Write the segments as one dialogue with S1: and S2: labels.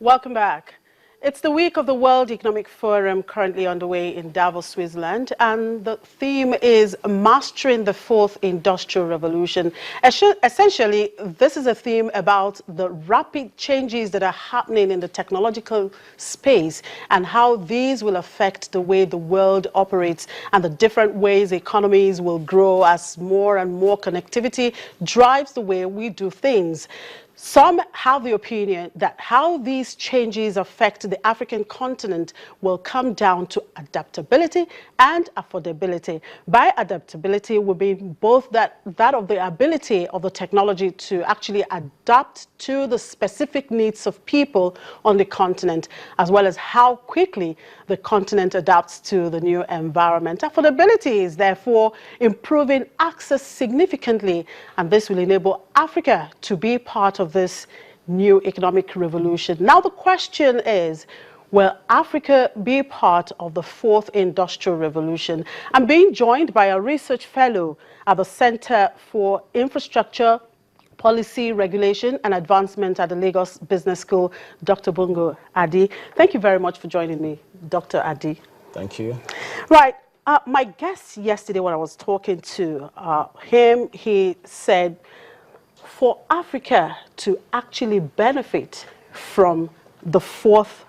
S1: Welcome back. It's the week of the World Economic Forum currently underway in Davos, Switzerland, and the theme is Mastering the Fourth Industrial Revolution. Essentially, this is a theme about the rapid changes that are happening in the technological space and how these will affect the way the world operates and the different ways economies will grow as more and more connectivity drives the way we do things. Some have the opinion that how these changes affect the African continent will come down to adaptability and affordability. By adaptability, we mean both that of the ability of the technology to actually adapt to the specific needs of people on the continent, as well as how quickly the continent adapts to the new environment. Affordability is therefore improving access significantly, and this will enable Africa to be part of this new economic revolution. Now the question is, will Africa be part of the fourth industrial revolution? I'm being joined by a research fellow at the Center for Infrastructure, Policy, Regulation and Advancement at the Lagos Business School, Dr. Bungo Adi. Thank you very much for joining me, Dr. Adi.
S2: Thank you.
S1: Right. My guest yesterday, when I was talking to him, he said, for Africa to actually benefit from the fourth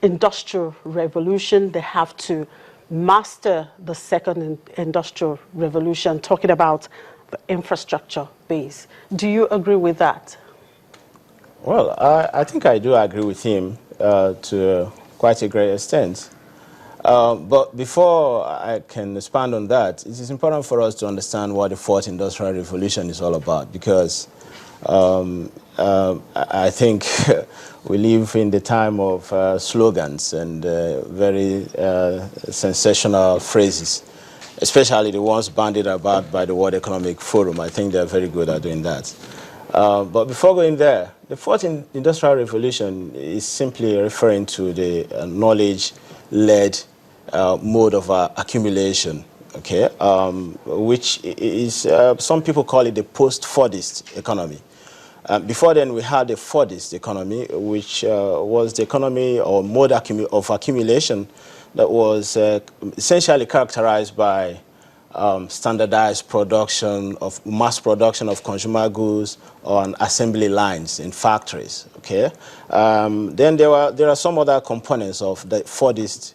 S1: industrial revolution, they have to master the second industrial revolution, talking about the infrastructure base. Do you agree with that?
S2: Well, I think I do agree with him to quite a great extent. But before I can expand on that, it is important for us to understand what the fourth industrial revolution is all about, because I think we live in the time of slogans and very sensational phrases, especially the ones bandied about by the World Economic Forum. I think they're very good at doing that. But before going there, the fourth industrial revolution is simply referring to the knowledge-led mode of accumulation, okay, which is, some people call it the post-Fordist economy. Before then, we had the Fordist economy, which was the economy or mode of accumulation that was essentially characterized by standardized production of mass production of consumer goods on assembly lines in factories. Okay, then there are some other components of the Fordist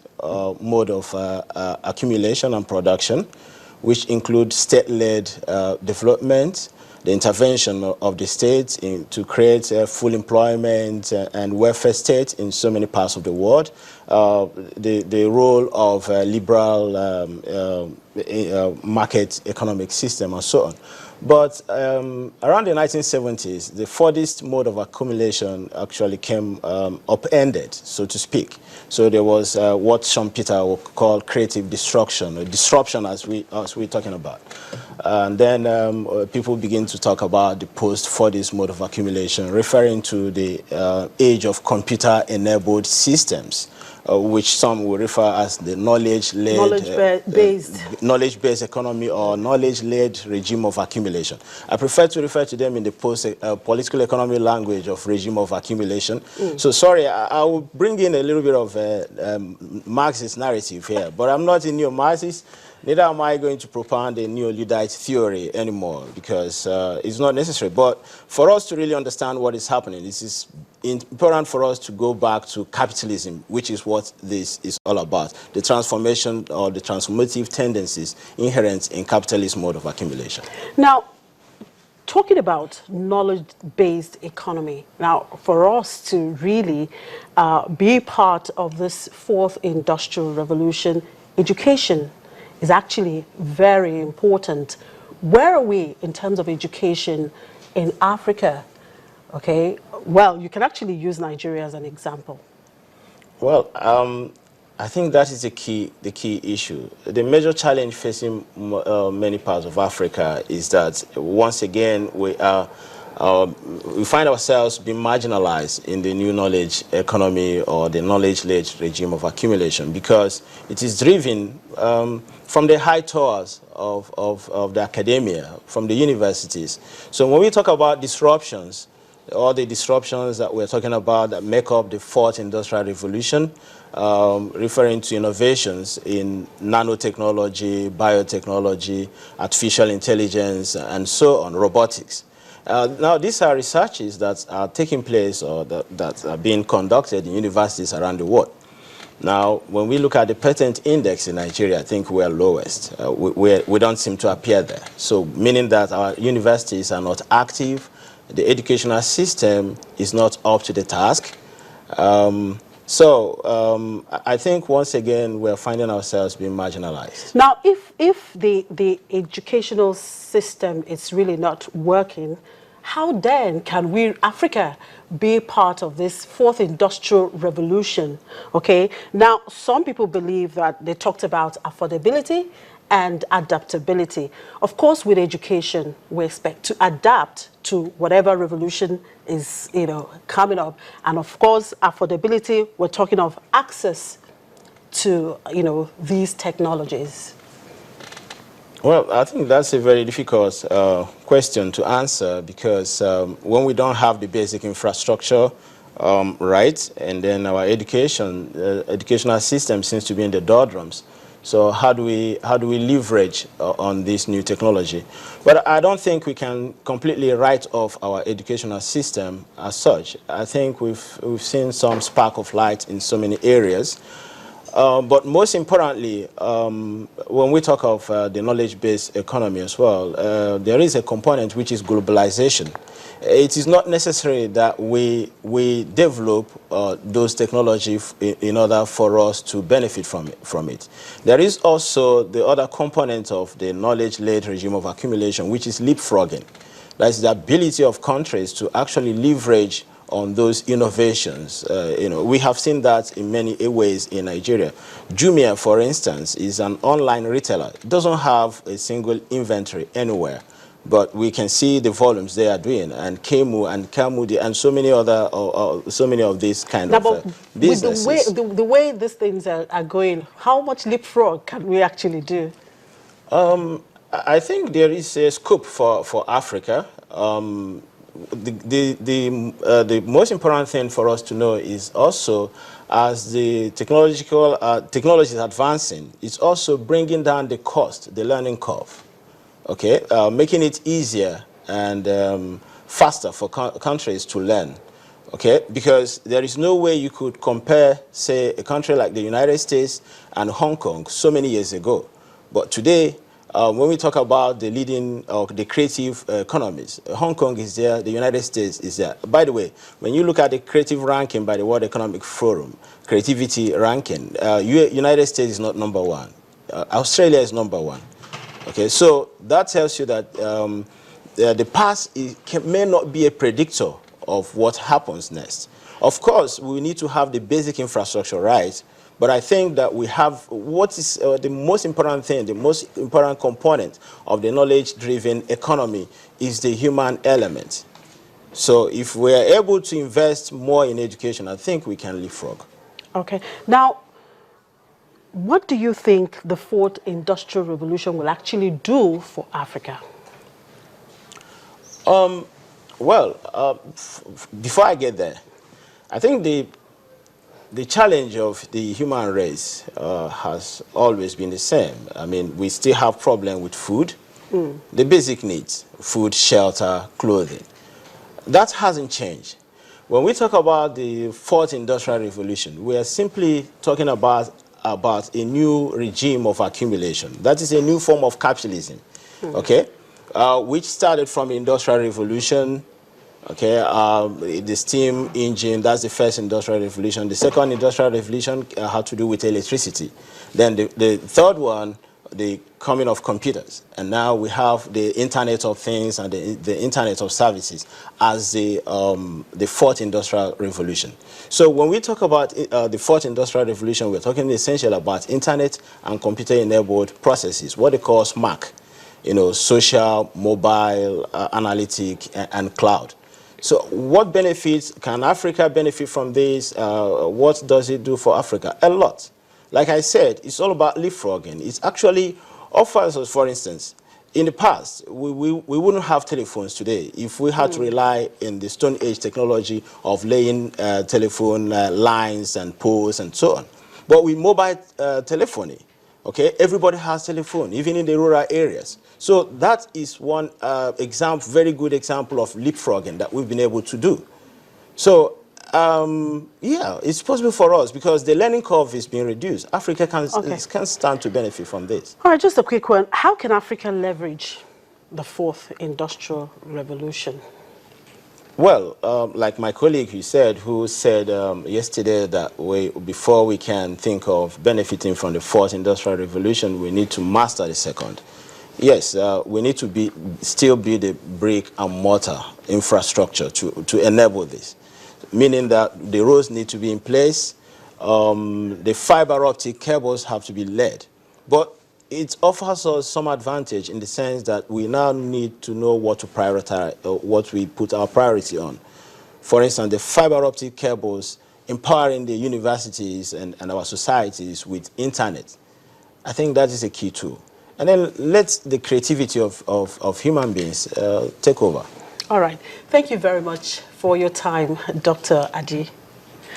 S2: mode of accumulation and production, which include state-led development, the intervention of the state to create full employment and welfare state in so many parts of the world, the role of liberal market economic system and so on. But around the 1970s, the Fordist mode of accumulation actually came upended, so to speak. So there was what Schumpeter would call creative destruction, or disruption as we're talking about. And then people begin to talk about the post-Fordist mode of accumulation, referring to the age of computer-enabled systems, which some will refer as the knowledge-based economy or knowledge-led regime of accumulation. I prefer to refer to them in the political economy language of regime of accumulation. So sorry, I will bring in a little bit of Marxist narrative here, but I'm not a neo-Marxist. Neither am I going to propound a neo-Luddite theory anymore, because it's not necessary. But for us to really understand what is happening, this is important for us to go back to capitalism, which is what this is all about, the transformation or the transformative tendencies inherent in capitalist mode of accumulation.
S1: Now, talking about knowledge-based economy, now for us to really be part of this fourth industrial revolution, education is actually very important. Where are we in terms of education in Africa? Okay, well, you can actually use Nigeria as an example.
S2: Well, I think that is the key issue. The major challenge facing many parts of Africa is that once again we find ourselves being marginalized in the new knowledge economy or the knowledge-led regime of accumulation, because it is driven from the high towers of the academia, from the universities. So when we talk about disruptions, all the disruptions that we're talking about that make up the fourth industrial revolution, referring to innovations in nanotechnology, biotechnology, artificial intelligence, and so on, robotics. Now, these are researches that are taking place or that are being conducted in universities around the world. Now, when we look at the patent index in Nigeria, I think we're lowest. We don't seem to appear there. So, meaning that our universities are not active, the educational system is not up to the task. I think once again we're finding ourselves being marginalized.
S1: Now, if the educational system is really not working, how then can we, Africa, be part of this fourth industrial revolution? Okay. Now, some people believe that they talked about affordability and adaptability. Of course, with education, we expect to adapt to whatever revolution is, coming up. And of course, affordability, we're talking of access to, these technologies.
S2: Well, I think that's a very difficult question to answer because when we don't have the basic infrastructure right, and then our educational system seems to be in the doldrums. So how do we leverage on this new technology? But I don't think we can completely write off our educational system as such. I think we've seen some spark of light in so many areas. But most importantly, when we talk of the knowledge-based economy as well, there is a component which is globalization. It is not necessary that we develop those technologies in order for us to benefit from it. There is also the other component of the knowledge-led regime of accumulation, which is leapfrogging. That is the ability of countries to actually leverage on those innovations. We have seen that in many ways in Nigeria. Jumia, for instance, is an online retailer. It doesn't have a single inventory anywhere, but we can see the volumes they are doing, and Kemu and Kamudi and so many other, so many of these kind of businesses.
S1: With the way these things are going, how much leapfrog can we actually do?
S2: I think there is a scope for Africa. The most important thing for us to know is also, as the technology is advancing, it's also bringing down the cost, the learning curve, okay, making it easier and faster for countries to learn, okay, because there is no way you could compare, say, a country like the United States and Hong Kong so many years ago, but today, when we talk about the leading or the creative economies, Hong Kong is there, the United States is there. By the way, when you look at the creative ranking by the World Economic Forum, creativity ranking, United States is not number one. Australia is number one. Okay, so that tells you that the past may not be a predictor of what happens next. Of course, we need to have the basic infrastructure right. But I think that we have what is the most important thing, the most important component of the knowledge-driven economy is the human element. So if we are able to invest more in education, I think we can leapfrog.
S1: Okay. Now, what do you think the fourth industrial revolution will actually do for Africa?
S2: Before I get there, I think the challenge of the human race has always been the same. I mean, we still have problem with food, the basic needs, food, shelter, clothing. That hasn't changed. When we talk about the fourth industrial revolution, we are simply talking about a new regime of accumulation. That is a new form of capitalism, okay, which started from the industrial revolution. Okay, the steam engine, that's the first industrial revolution. The second industrial revolution had to do with electricity. Then the third one, the coming of computers. And now we have the Internet of Things and the Internet of Services as the fourth industrial revolution. So when we talk about the fourth industrial revolution, we're talking essentially about Internet and computer-enabled processes, what they call SMAC, social, mobile, analytic, and cloud. So what benefits can Africa benefit from this? What does it do for Africa? A lot. Like I said, it's all about leapfrogging. It actually offers us, for instance, In the past, we wouldn't have telephones today if we had to rely in the Stone Age technology of laying telephone lines and poles and so on. But with mobile telephony, okay, everybody has telephone, even in the rural areas. So that is one example, very good example of leapfrogging that we've been able to do. So yeah, it's possible for us because the learning curve is being reduced. Africa can stand to benefit from this.
S1: All right, just a quick one. How can Africa leverage the fourth industrial revolution?
S2: Well, like my colleague who said yesterday that before we can think of benefiting from the fourth industrial revolution, we need to master the second. Yes, we need to still be the brick and mortar infrastructure to enable this, meaning that the roads need to be in place, the fiber optic cables have to be laid. But it offers us some advantage in the sense that we now need to know what to prioritize, what we put our priority on. For instance, the fiber optic cables empowering the universities and our societies with internet. I think that is a key tool. And then let the creativity of human beings take over.
S1: All right. Thank you very much for your time, Dr. Adi.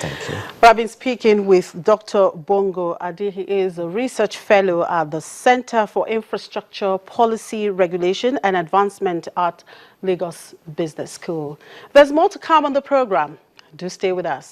S2: Thank you.
S1: I've been speaking with Dr. Bongo Adi. He is a research fellow at the Center for Infrastructure Policy Regulation and Advancement at Lagos Business School. There's more to come on the program. Do stay with us.